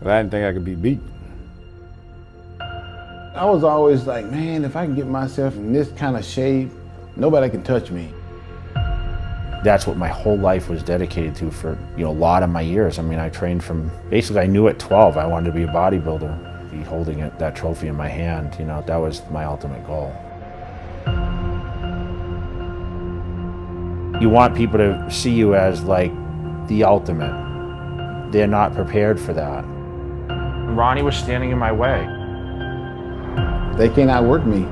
But I didn't think I could be beat. I was always like, man, if I can get myself in this kind of shape, nobody can touch me. That's what my whole life was dedicated to for, a lot of my years. I mean, I trained from, basically I knew at 12 I wanted to be a bodybuilder. Be holding that trophy in my hand, that was my ultimate goal. You want people to see you as like the ultimate. They're not prepared for that. Ronnie was standing in my way. They can't outwork me.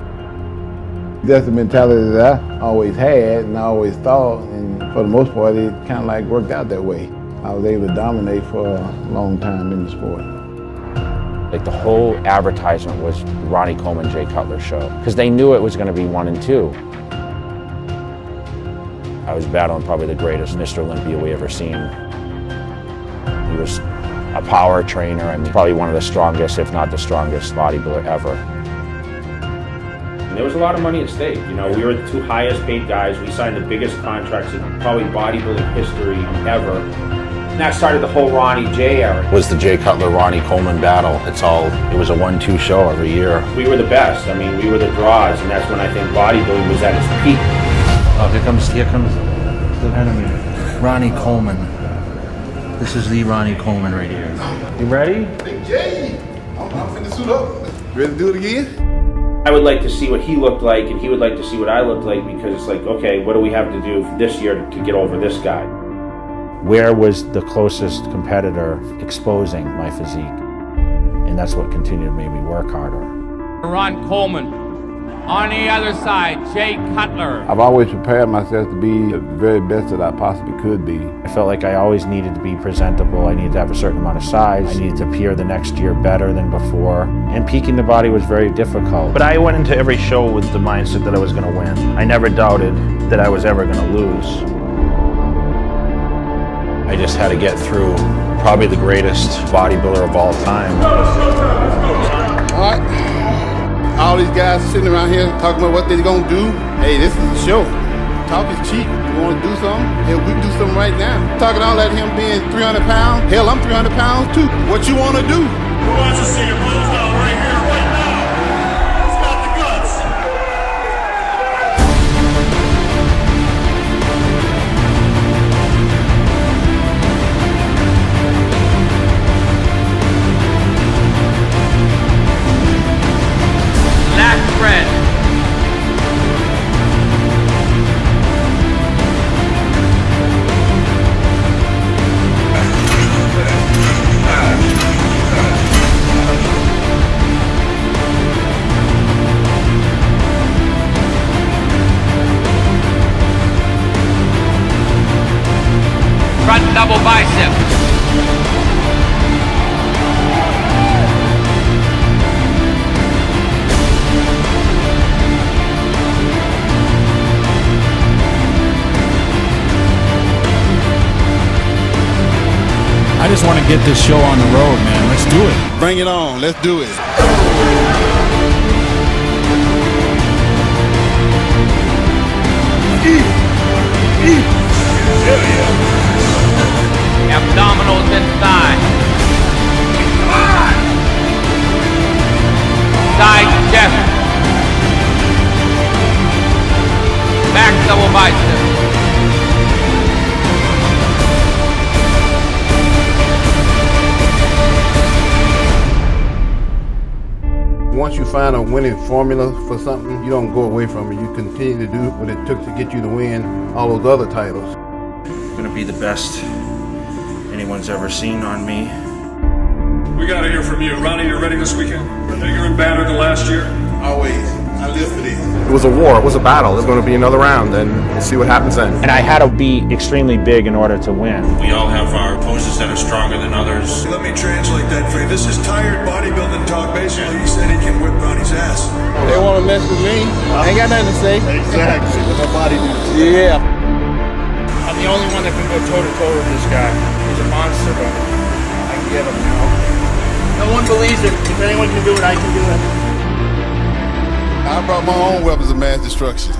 That's the mentality that I always had and I always thought, and for the most part, it kind of like worked out that way. I was able to dominate for a long time in the sport. Like the whole advertisement was Ronnie Coleman, Jay Cutler show, because they knew it was going to be 1 and 2. I was battling probably the greatest Mr. Olympia we ever seen. He was a power trainer and probably one of the strongest, if not the strongest, bodybuilder ever. And there was a lot of money at stake. We were the 2 highest paid guys. We signed the biggest contracts in probably bodybuilding history ever. And that started the whole Ronnie Jay era. It was the Jay Cutler Ronnie Coleman battle. It was a 1-2 show every year. We were the best. I mean, we were the draws, and that's when I think bodybuilding was at its peak. Oh, here comes the enemy, Ronnie Coleman. This is the Ronnie Coleman right here. You ready? Big Jay, I'm finna suit up. Ready to do it again? I would like to see what he looked like, and he would like to see what I looked like, because it's like, okay, what do we have to do this year to get over this guy? Where was the closest competitor exposing my physique? And that's what continued to make me work harder. Ron Coleman. On the other side, Jay Cutler. I've always prepared myself to be the very best that I possibly could be. I felt like I always needed to be presentable. I needed to have a certain amount of size. I needed to appear the next year better than before. And peaking the body was very difficult. But I went into every show with the mindset that I was going to win. I never doubted that I was ever going to lose. I just had to get through probably the greatest bodybuilder of all time. All right. All these guys sitting around here talking about what they're gonna do. Hey, this is a show. Talk is cheap. You wanna do something? Hell, we can do something right now. Talking all that him being 300 pounds. Hell, I'm 300 pounds too. What you wanna do? Who wants to see a bulldog right here, right now? Who's got the guts? Last friend. Front double bicep. I just want to get this show on the road, man. Let's do it. Bring it on. Let's do it. Abdominals inside. Side chest. Back double bicep. Once you find a winning formula for something, you don't go away from it. You continue to do what it took to get you to win all those other titles. I'm gonna be the best anyone's ever seen on me. We gotta hear from you. Ronnie, you ready this weekend? Bigger and badder than last year? Always. I live for this. It was a war, it was a battle. There's going to be another round, and we'll see what happens then. And I had to be extremely big in order to win. We all have our poses that are stronger than others. Let me translate that for you. This is tired bodybuilding talk. Basically, he said he can whip Ronnie's ass. They want to mess with me. I ain't got nothing to say. Exactly. What my body do. Yeah. I'm the only one that can go toe-to-toe with this guy. He's a monster, but I can get him now. No one believes it. If anyone can do it, I can do it. I brought my own weapons of mass destruction.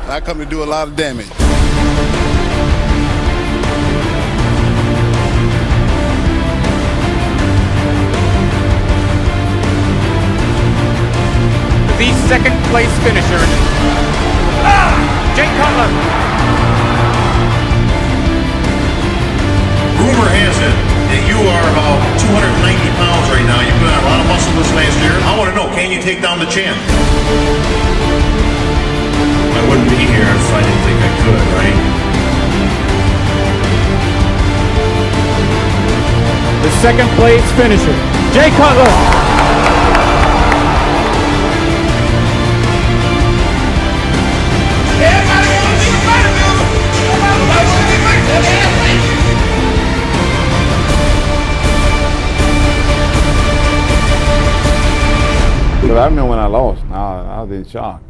I come to do a lot of damage. the second place finisher, Jay Cutler. Rumor has it that you are about 290 pounds right now. You put on a lot of muscle this last year. I want to know, can you take down the champ? I wouldn't be here if I didn't think I could, right? The second place finisher, Jay Cutler. I remember when I lost, I was in shock.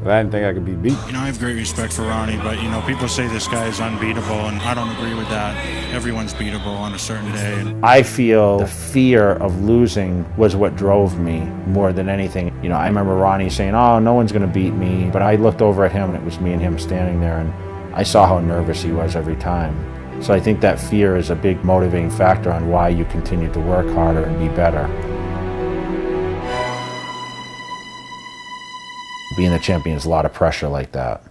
I didn't think I could be beat. You know, I have great respect for Ronnie, but, you know, people say this guy is unbeatable, and I don't agree with that. Everyone's beatable on a certain day. I feel the fear of losing was what drove me more than anything. You know, I remember Ronnie saying, oh, no one's going to beat me. But I looked over at him, and it was me and him standing there, and I saw how nervous he was every time. So I think that fear is a big motivating factor on why you continue to work harder and be better. Being the champion is a lot of pressure like that.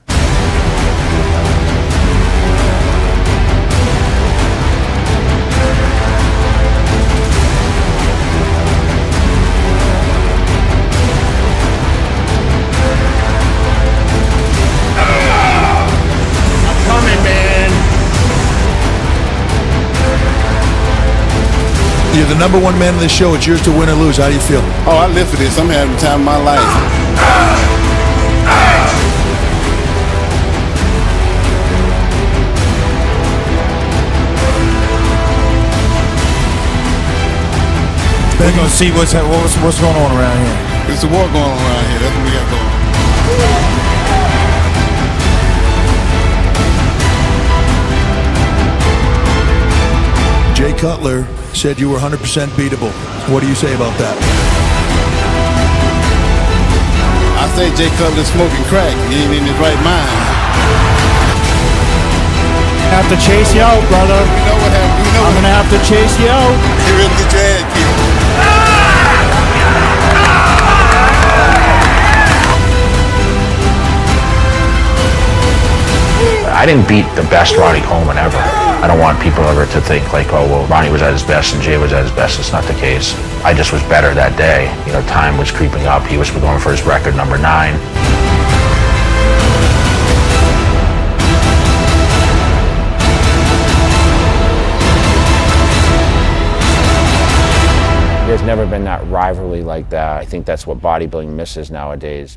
I'm coming, man. You're the number one man in the show. It's yours to win or lose. How do you feel? Oh, I live for this. I'm having the time of my life. We're going to see what's going on around here. There's a war going on around here. That's what we got going. Jay Cutler said you were 100% beatable. What do you say about that? I say Jay Cutler's smoking crack. He ain't in his right mind. I have to chase you out, brother. You know what happened? You know I'm going to have to chase you out. You really get your ass kicked. I didn't beat the best Ronnie Coleman ever. I don't want people ever to think like, oh, well, Ronnie was at his best and Jay was at his best. It's not the case. I just was better that day. You know, time was creeping up. He was going for his record number 9. There's never been that rivalry like that. I think that's what bodybuilding misses nowadays.